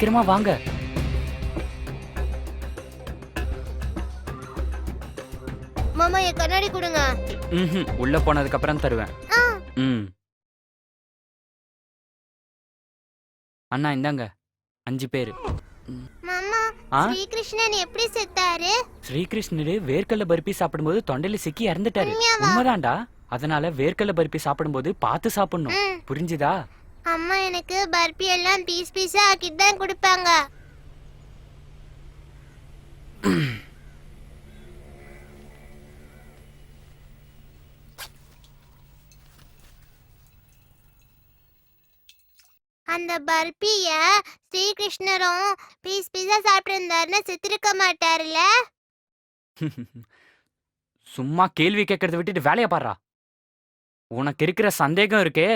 சீக்கிரமா வாங்க. மாமா என் கண்ணாடி கொடுங்க. உள்ள போனதுக்கு அப்புறம் தருவேன். ம். அண்ணா இந்தாங்க 5 பேரு. மாமா ஸ்ரீகிருஷ்ணன் எப்படி செத்தாரு? ஸ்ரீகிருஷ்ணரு வேர்க்கல்ல பருப்பி சாப்பிடும்போது தொண்டையில சிக்கி இறந்துட்டாரு. உண்மைதான்டா. அதனால வேர்க்கல்ல பருப்பி சாப்பிடும்போது பார்த்து சாப்பிடணும். புரிஞ்சுதா? அம்மா எனக்கு பர்பி எல்லாம் பீஸ் பீஸா ஆக்கிட்டு தான் கொடுப்பாங்க. அந்த பர்பிய ஸ்ரீகிருஷ்ணரும் பீஸ் பீஸா சாப்பிட்டு இருந்தாருன்னு செத்துருக்க மாட்டாருல்ல? சும்மா கேள்வி கேட்கறத விட்டுட்டு வேலைய பாடுறா. உனக்கு இருக்கிற சந்தேகம் இருக்கே.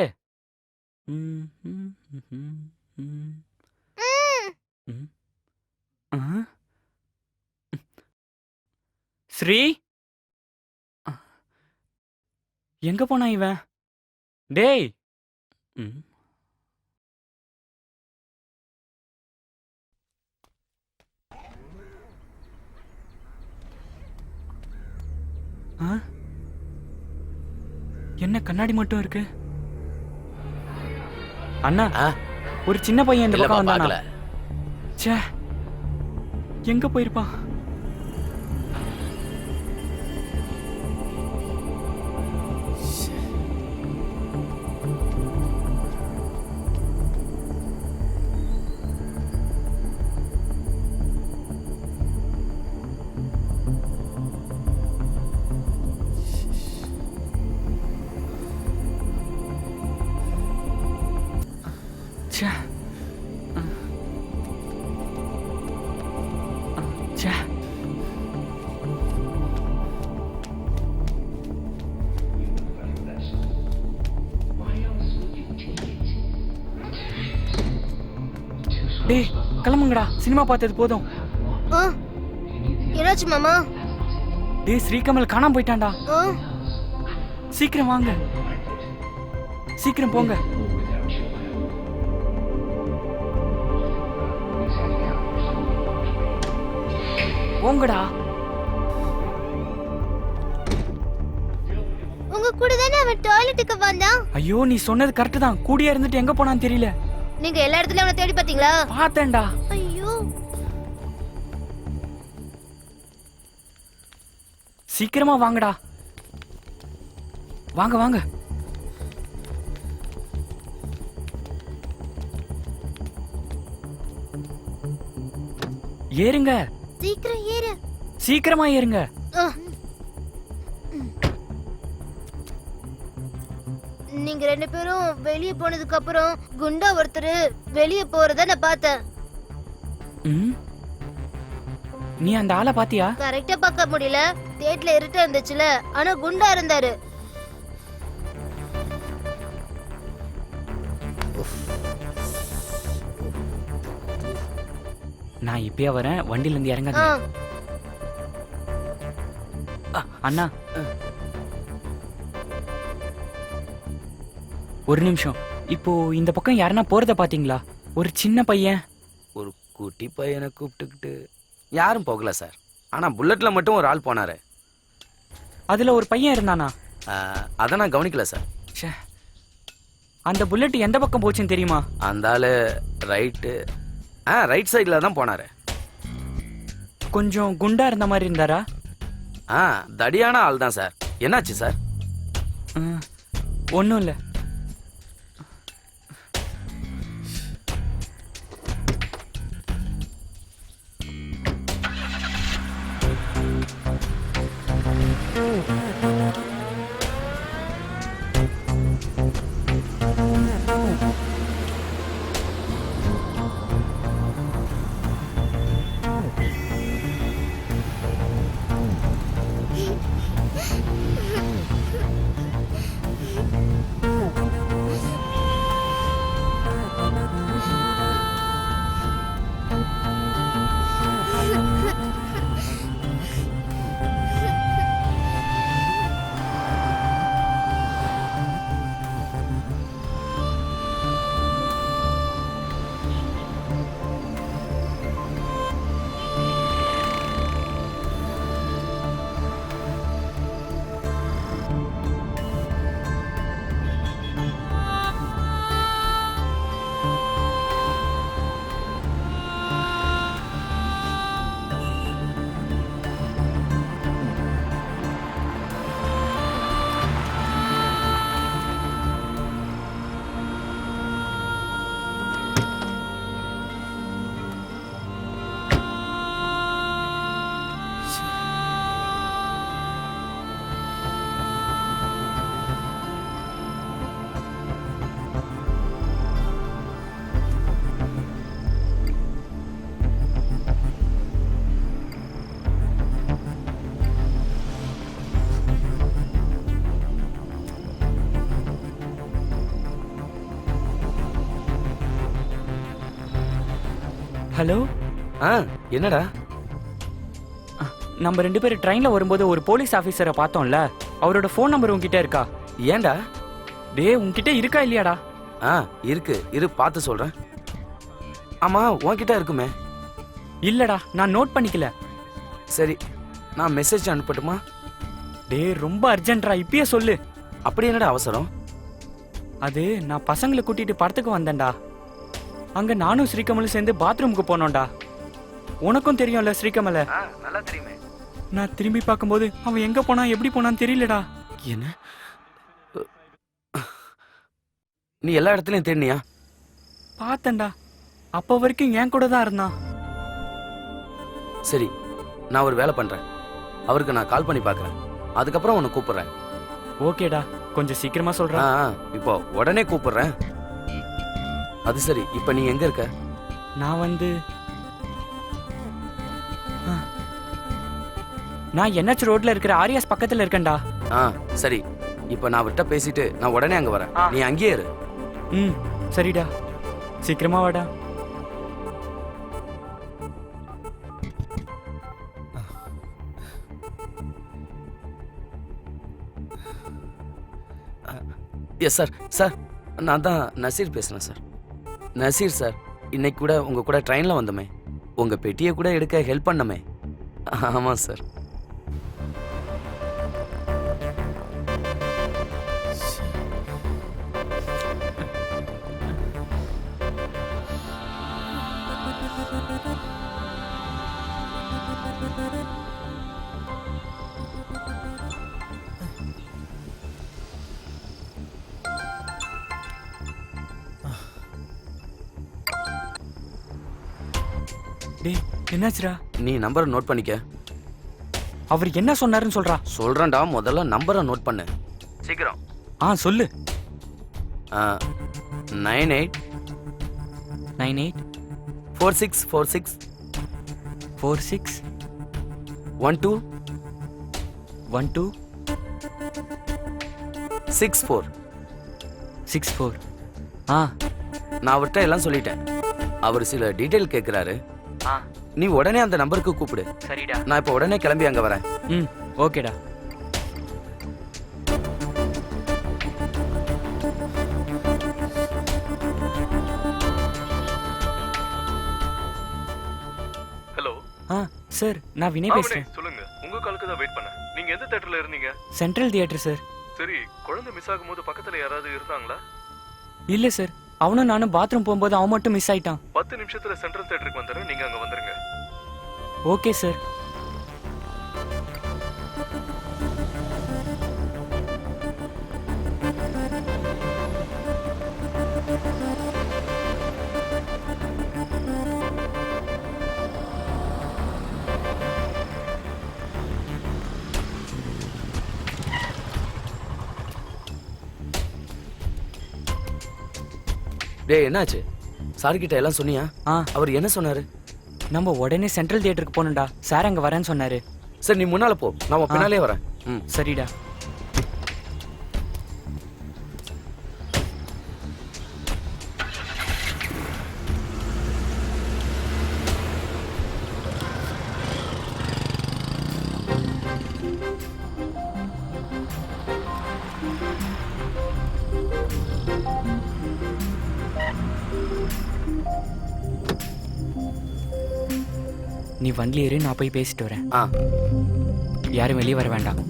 ஸ்ரீ எங்க போனா இவன்? டேய். என்ன கண்ணாடி மட்டும் இருக்கு? அண்ணா ஒரு சின்ன பையன் இந்த பக்கம் வந்தானா? ச்சே, எங்க போயிருப்பான்? ச்சே. ச்சே. டேய் கிளம்புங்கடா, சினிமா பார்த்தது போதும். என்னாச்சு மாமா? டேய் ஸ்ரீகமல் காணாம போயிட்டான்டா. சீக்கிரம் வாங்க, சீக்கிரம் போங்க. போங்கடா. உங்க கூட தானே அவன் டாய்லெட்டுக்கு வந்தான். ஐயோ நீ சொன்னது கரெக்ட் தான். கூடியா இருந்துட்டு எங்க போனான்னு தெரியல. நீங்க எல்லா இடத்துலயும் அவனை தேடி பாத்தீங்களா? பார்த்தேன்டா. ஐயோ சீக்கிரமா வாங்கடா. வாங்க வாங்க. ஏறுங்க. சீக்கிரம் ஏறு. சீக்கிரமா ஏறுங்க. நீங்க 2 பேரும் வெளிய போனதுக்கு அப்புறம் குண்டா ஒருத்தர் வெளிய போறத நான் பார்த்தேன். நீ அந்த ஆளை பாத்தியா? கரெக்டா பார்க்க முடியல, தேட்ல இருட்டா இருந்துச்சுல, ஆனா குண்டா இருந்தாரு. நான் இப்பயே வரேன், வண்டில இருந்து இறங்காத. அண்ணா ஒரு நிமிஷம். இப்போ இந்த பக்கம் யாருன்னா போறத பாத்தீங்களா? ஒரு சின்ன பையன். ஒரு குட்டி பையனை கூப்பிட்டுக்கிட்டு யாரும் போகல சார். ஆனா புல்லட்ல மட்டும் ஒரு ஆள் போனாரு. அதுல ஒரு பையன் இருந்தானா? அதை நான் கவனிக்கல சார். அந்த புல்லட் எந்த பக்கம் போச்சுன்னு தெரியுமா? அந்த ஆளு ரைட் சைடில் தான் போனாரு. கொஞ்சம் குண்டா இருந்த மாதிரி இருந்தாரா? தடியான ஆள் தான் சார். என்னாச்சு சார்? ஒன்றும் இல்லை. ஹலோ. ஆ என்னடா? நம்ம 2 பேரும் ட்ரெயின்ல வரும்போது ஒரு போலீஸ் ஆபீசரை பார்த்தோம்ல, அவரோட ஃபோன் நம்பர் உன்கிட்ட இருக்கா? ஏன்டா? டேய் உன்கிட்ட இருக்கா இல்லையாடா? ஆ இருக்கு, இரு பார்த்து சொல்றேன். ஆமா உன்கிட்ட இருக்குமே. இல்லடா, நான் நோட் பண்ணிக்கல. சரி, நான் மெசேஜ் அனுப்பட்டுமா? டேய் ரொம்ப அர்ஜென்ட்ரா, இப்பயே சொல்லு. அப்படி என்னடா அவசரம்? அது நான் பசங்களை கூட்டிட்டு படத்துக்கு வந்தேன்டா. அங்க நானும் ஸ்ரீகமலும் சேர்ந்து பாத்ரூமுக்கு போனோம்டா. உனக்கும் தெரியும்ல ஸ்ரீகமல? நல்லா தெரியுமே. நான் திரும்பி பார்க்கும்போது அவன் எங்க போனா எப்படி போனான்னு தெரியலடா. என்ன? நீ எல்லா இடத்துலயும் தேடினியா? பார்த்தேன்டா, அப்ப வரைக்கும் என் கூட தான் இருந்தான். சரி, நான் ஒரு வேலை பண்றேன். அவருக்கு நான் கால் பண்ணி பார்க்கறேன். அதுக்கப்புறம் உன்னை கூப்பிடுறேன். ஓகேடா, கொஞ்சம் சீக்கிரமா சொல்றேன். இப்போ உடனே கூப்பிடுறேன். அது சரி, இப்போ நீ எங்க இருக்க? நான் வந்து நான் NH ரோட்ல இருக்கிற ஆரியாஸ் பக்கத்துல இருக்கேன்டா. சரி, இப்போ நான் விட்ட பேசிட்டு நான் உடனே அங்க வரேன். நீ அங்கேயே இரு. ம் சரிடா, சீக்கிரமா வாடா. Yes sir. சார், நான் தான் நசீர் பேசுறேன் சார். நசீர் சார், இன்னைக்கு கூட உங்க கூட ட்ரெயின்ல வந்தோமே, உங்க பெட்டியை கூட எடுக்க ஹெல்ப் பண்ணமே. ஆமாம் சார். டேய் என்னாச்சுடா? நீ நம்பரை நோட் பண்ணிக்க. அவர் என்ன சொன்னாருன்னு சொல்றா. சொல்றேன்டா, முதல்ல நம்பரை நோட் பண்ணு சீக்கிரம். சொல்லு. 98 98 4646 46 12 12 64. 64. நான் அவர்கிட்ட எல்லாம் சொல்லிட்டேன். அவர் சில டீடைல் கேட்கிறாரு. நீ உடனே அந்த நம்பருக்கு கூப்பிடு. சரிடா. நான் இப்போ உடனே கிளம்பி அங்க வரேன். ஓகேடா. ஹலோ. சார், நான் வினய் பேசுறேன். சொல்லுங்க. உங்க காலுக்கு தான் வெயிட் பண்ணேன். நீங்க எந்த தியேட்டர்ல இருந்தீங்க? Central theatre sir. சரி, குழந்தை மிஸ் ஆகும்போது பக்கத்துல யாராவது இருந்தாங்களா? இல்ல சார், அவனும் நானும் பாத்ரூம் போகும்போது அவன் மட்டும் மிஸ் ஆயிட்டான். 10 நிமிஷத்துல சென்ட்ரல் தியேட்டருக்கு வந்துடுறேன். நீங்க அங்க வந்துருங்க. Okay sir. டேய் என்னாச்சு? சார் கிட்ட எல்லாம் சொன்னியா? அவர் என்ன சொன்னாரு? நம்ம உடனே சென்ட்ரல் தியேட்டருக்கு போகணும்டா. சார் அங்க வரேன்னு சொன்னாரு. சரி, நீ முன்னால போ, நான் உன் பின்னாலே வரேன். சரிடா. நீ வண்டில ஏறு, நான் போய் பேசிட்டு வரேன். யாரும் வெளியே வர வேண்டாம்.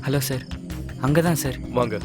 ஹலோ சார், அங்கதான் சார். வாங்க.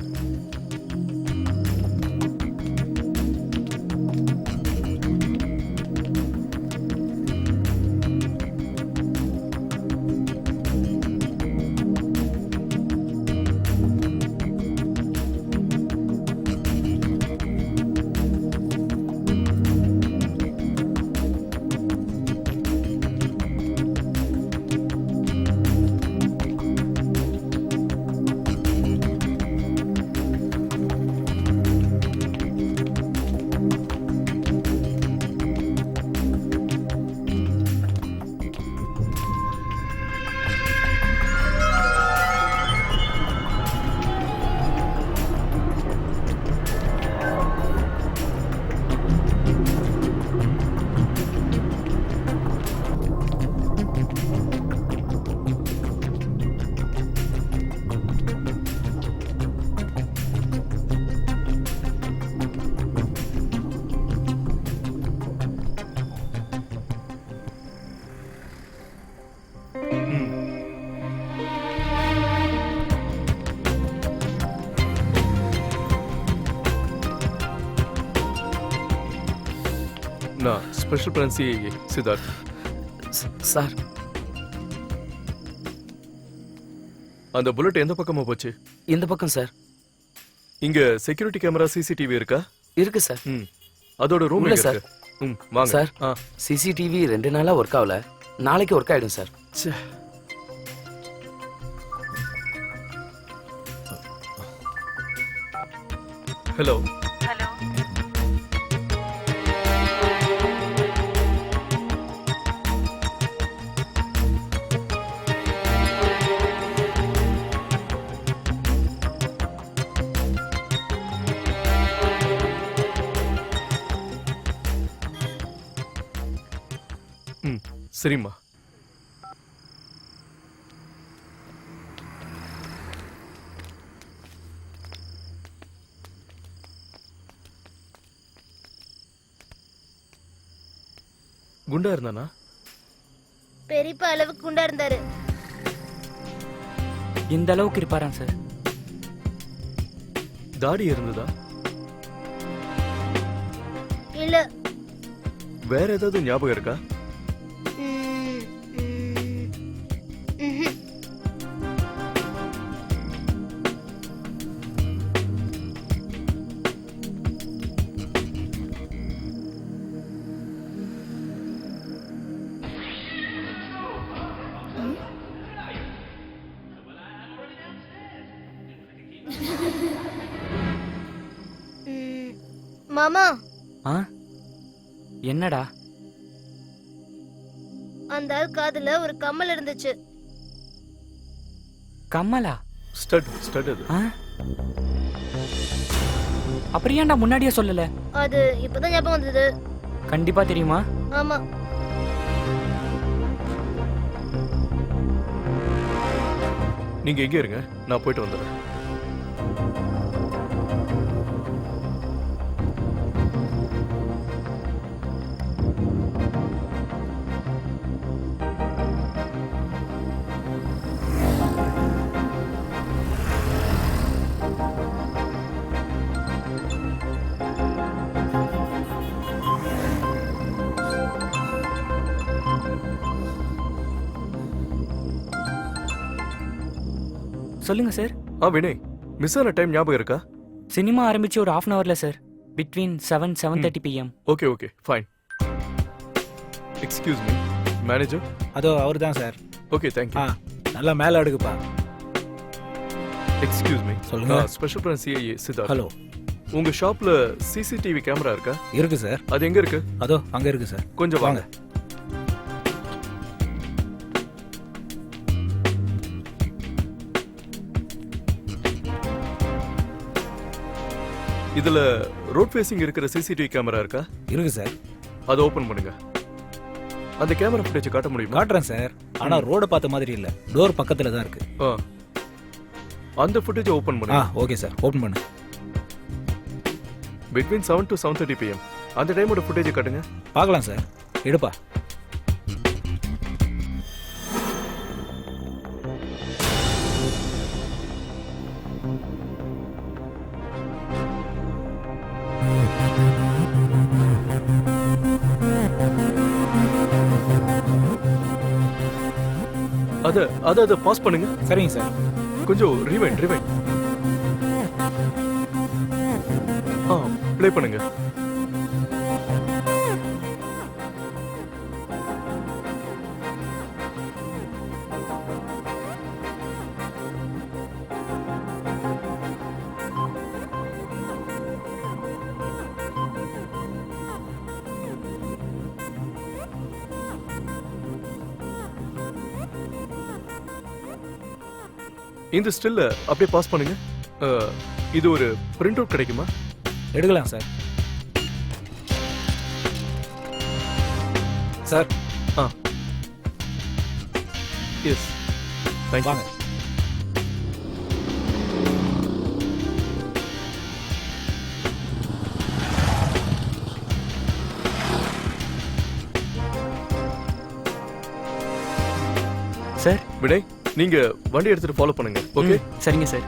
Special branch CIA Siddharth. Sir அந்த புல்லட் எந்த பக்கமா போச்சு? இந்த பக்கம் சார். இங்க செக்யூரிட்டி கேமரா சிசிடிவி இருக்கா? இருக்கு சார். ம். அதோட ரூம் உள்ள எங்க சார். இருக்கு? ம், வாங்க. சார் ஆ. சிசிடிவி 2 நாளா ஒர்க் ஆகல, நாளைக்கு ஒர்க் ஆயிடும் சார். ஹலோ. ம், சரிம்மா. குண்டா இருந்தானா? பெரியப்பா அளவுக்கு குண்டா இருந்தாரு. இந்த அளவுக்கு இருப்பாராம் சார். தாடி இருந்ததா? இல்ல. வேற ஏதாவது ஞாபகம் இருக்கா? ம், ம், ம்ஹும். ம், மாமா, ஆ என்னடா? அந்த ஆள் காதுல ஒரு கம்மல் இருந்துச்சு. கம்மலா? ஸ்டட் அது. ஆ அப்புறம் ஏன்டா முன்னாடியே சொல்லல? அது இப்பதான் ஞாபகம் வந்தது. கண்டிப்பா தெரியுமா? ஆமா. நீங்க எங்க இருங்க, நான் போயிட்டு வந்துடுறேன். சொல்லுங்க சார். வினய், மிஸ் ஆன டைம் ஞாபகம் இருக்கா? சினிமா ஆரம்பிச்சு ஒரு 1/2 hourல sir. Between 7-7:30 PM. Okay fine. Excuse me, manager. அதோ அவர் தான் சார். Okay, thank you. நல்லா மேலே அடுக்குப்பா. Excuse me. சொல்லுங்க. Special branch CIA Siddharth. Hello. உங்க ஷாப்ல சிசிடிவி கேமரா இருக்கா? இருக்கு சார். அது எங்க இருக்கு? அதோ அங்க இருக்கு சார். கொஞ்சம் வாங்க. இதுல ரோட் ஃபேசிங் இருக்கிற சிசிடிவி கேமரா இருக்கா? இருக்கு சார். அதை ஓபன் பண்ணுங்க. அந்த கேமரா ஃபுட்டேஜ் காட்ட முடியுமா? காட்டுறேன் சார். ஆனா ரோட பார்த்த மாதிரி இல்ல, டோர் பக்கத்துல தான் இருக்கு. அந்த ஃபுட்டேஜ் ஓபன் பண்ணுங்க. ஓகே சார், ஓபன் பண்ணு. பிட்வீன் 7 to 7:30 PM அந்த டைமோட ஃபுட்டேஜ் காட்டுங்க. பார்க்கலாம் சார். எடுப்பா. அத பாஸ் பண்ணுங்க. சரிங்க சார். கொஞ்சம் ரிவைண்ட். ப்ளே பண்ணுங்க. இந்த ஸ்டில்ல அப்படியே பாஸ் பண்ணுங்க. இது ஒரு பிரிண்ட் அவுட் கிடைக்குமா? எடுக்கலாம் sir. Sir. Yes, thank you. வாங்க. சார். வினய், நீங்க வண்டி எடுத்துட்டு ஃபாலோ பண்ணுங்க. ஓகே, சரிங்க சார்.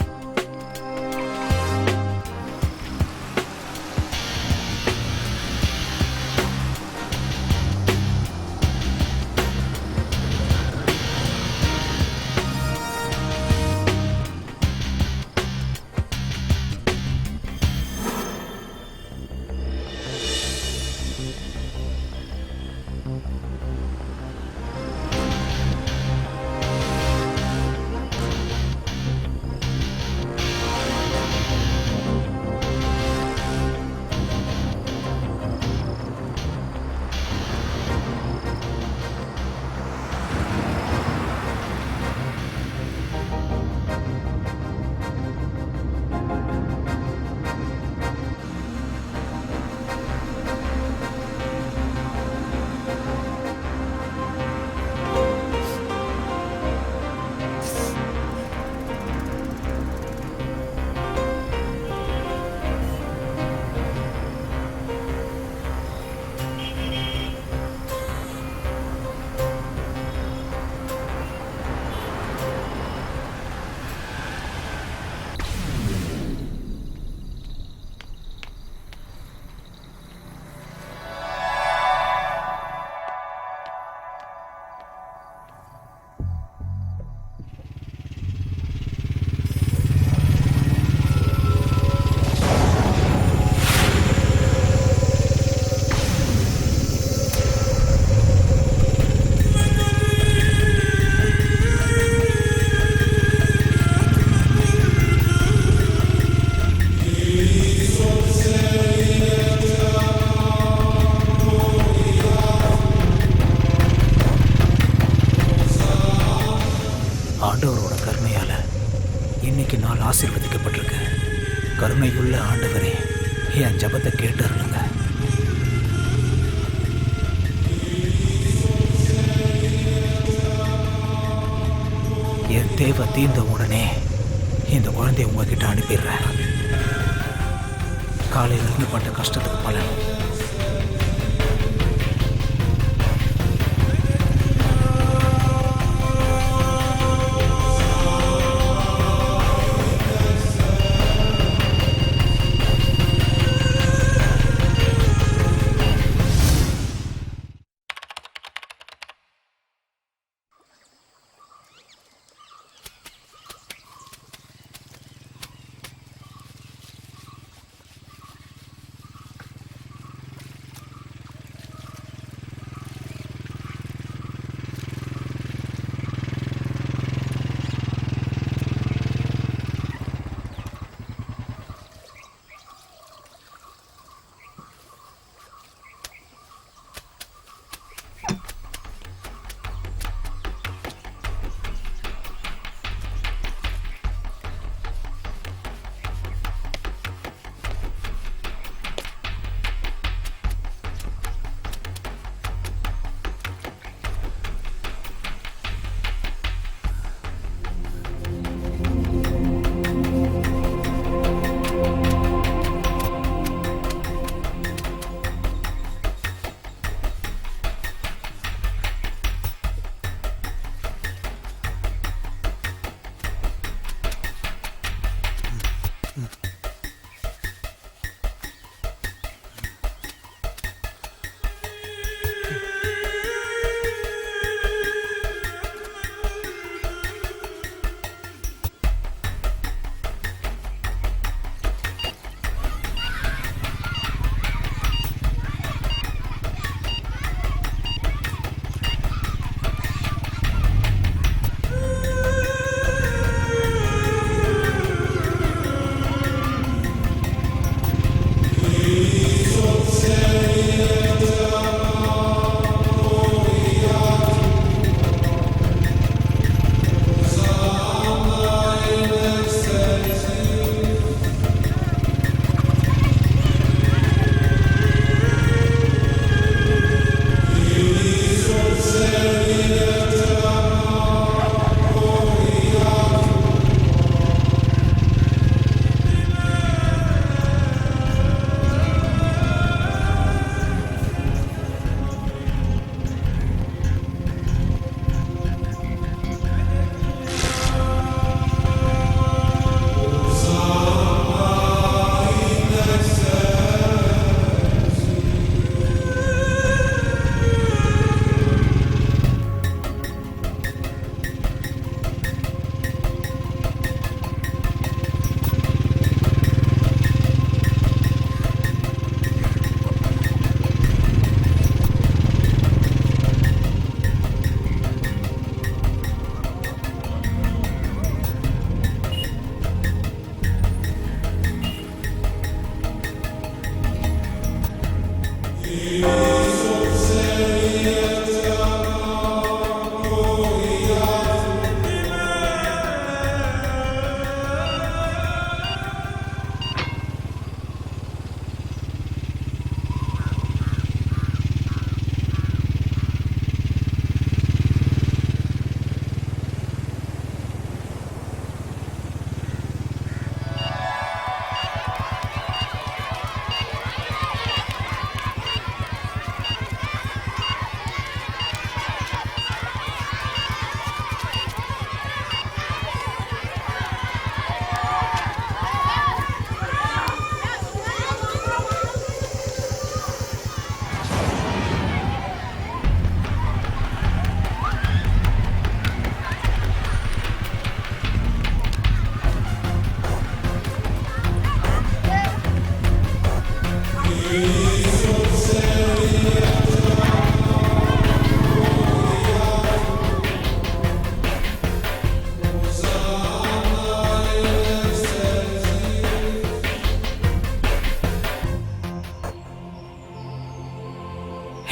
இன்னைக்கு நாள் ஆசீர்வதிக்கப்பட்டிருக்கு. கருணையுள்ள ஆண்டவரே, என் ஜபத்தை கேட்டருளுங்க. என் தேவை தீர்ந்த உடனே இந்த குழந்தைய உங்ககிட்ட அனுப்பிடுறேன். காலையில இருந்து பட்ட கஷ்டத்துக்கு பலன்.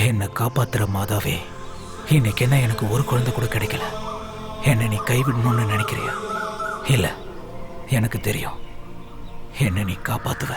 என்னை காப்பாத்துற மாதாவே, இன்னைக்கு என்ன எனக்கு ஒரு குழந்தை கூட கிடைக்கல. என்னை நீ கைவிடணும்னு நினைக்கிறியா? இல்ல, எனக்கு தெரியும் என்ன நீ காப்பாத்துவ.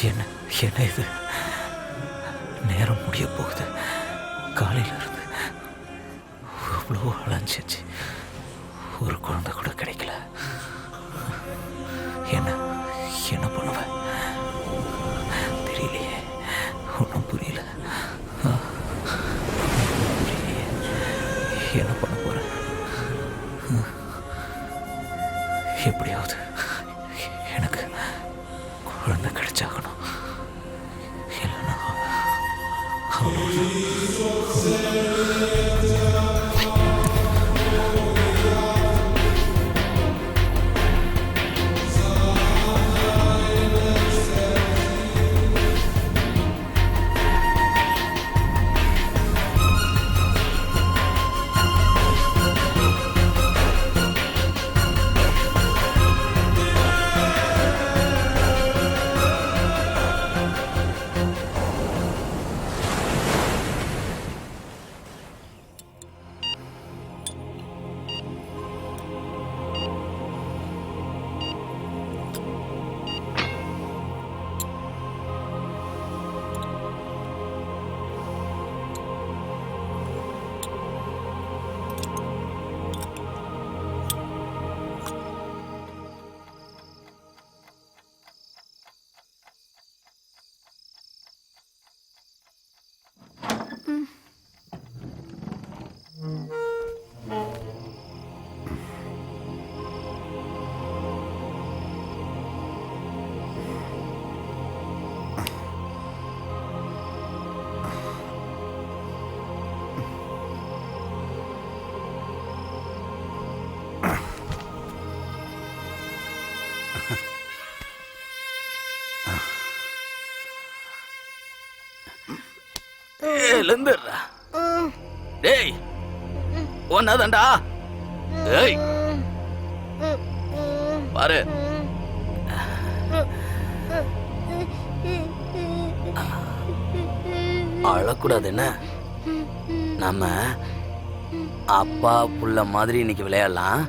என்ன என்ன இது? நேரம் முடிய போகுது. காலையில இருந்து அவ்வளோ அலைஞ்சிச்சு, ஒரு குழந்தை கூட கிடைக்கல. என்ன என்ன பண்ணுவ தெரியலையே, ஒன்றும் புரியல. புரியலையே, என்ன பண்ண போற? எப்படியாவது எனக்கு குழந்தை கிடைச்சாகணும், இல்லைன்னா அவ்வளோதான். எழுந்துடுறா. டேய் ஒன்னாதான்டா. ஏய் பாரு, அழக்கூடாது. என்ன நம்ம அப்பா புள்ள மாதிரி இன்னைக்கு விளையாடலாம்.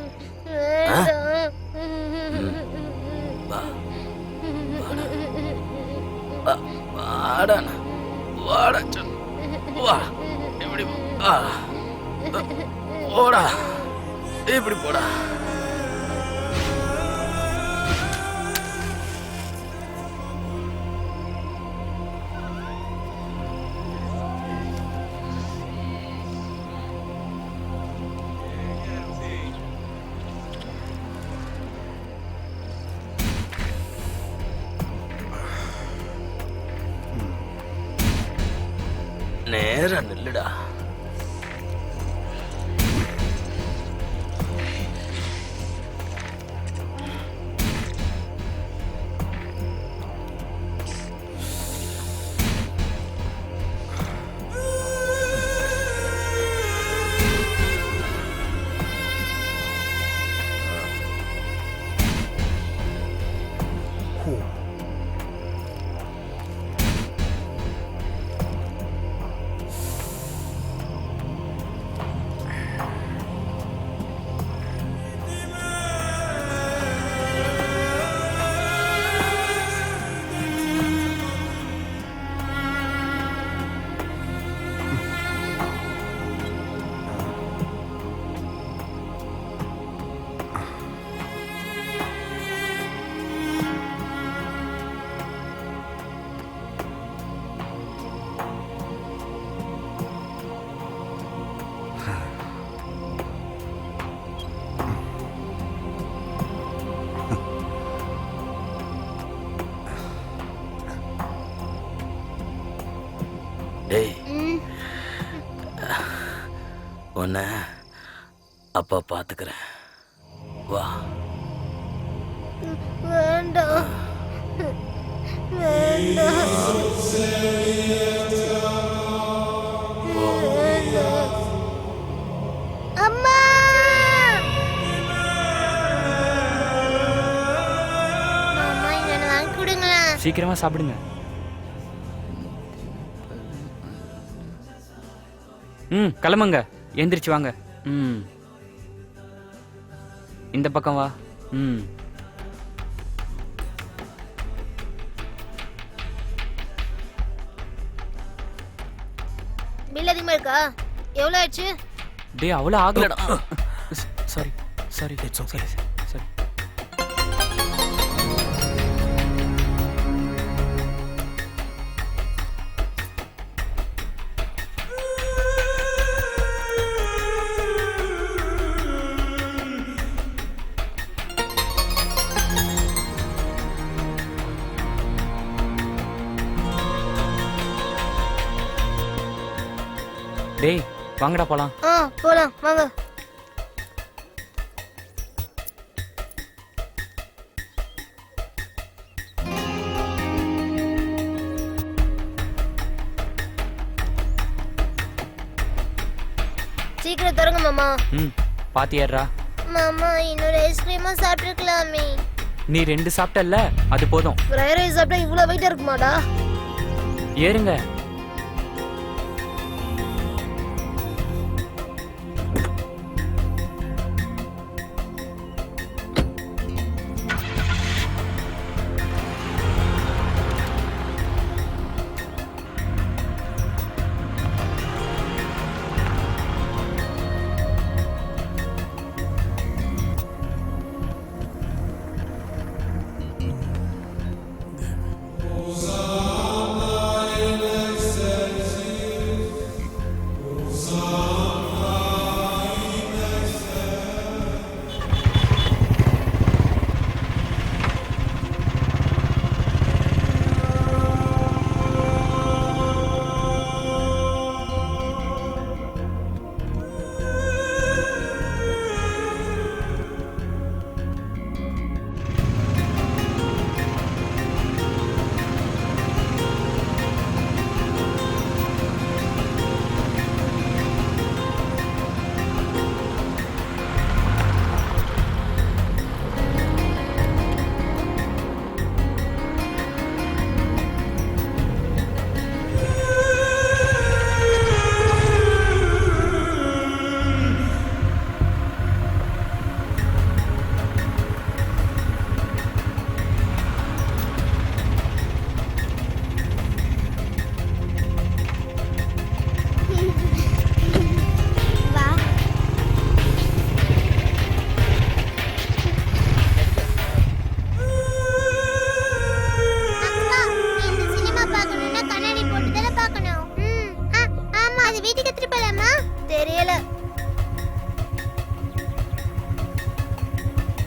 வாடா வாடா வா, இப்படி போடா, இப்படி போடா. நேரா நில்லுடா. உன்னை அப்பா பார்த்துக்கிறேன். வா. வேண்டாம் வேண்டாம் வேண்டாம். அம்மா மாமா இங்க வாங்கி கொடுங்களேன். சீக்கிரமா சாப்பிடுங்க. ம், கிளம்புங்க. எந்திரிச்சு வாங்க. ம், இந்த பக்கம் வா. ம், பில் அதிகமா இருக்கா? எவ்வளவு ஆச்சு? டேய் அவ்வளோ ஆகலடா. Sorry sorry it's okay. Sorry. டேய் வாங்கடா போலாம். போலாம் வாங்க. சீக்கிரம் தரங்க மாமா. ம், பாத்தியாடுறா. மாமா இன்னொரு ஐஸ்கிரீமா சாப்பிட்டுருக்கலாமே. நீ 2 சாப்பிட்டல்ல, அது போதும். ஃப்ரைட் ரைஸ் சாப்பிட்டா இவ்வளவு வெயிட் இருக்குமாடா? ஏறுங்க.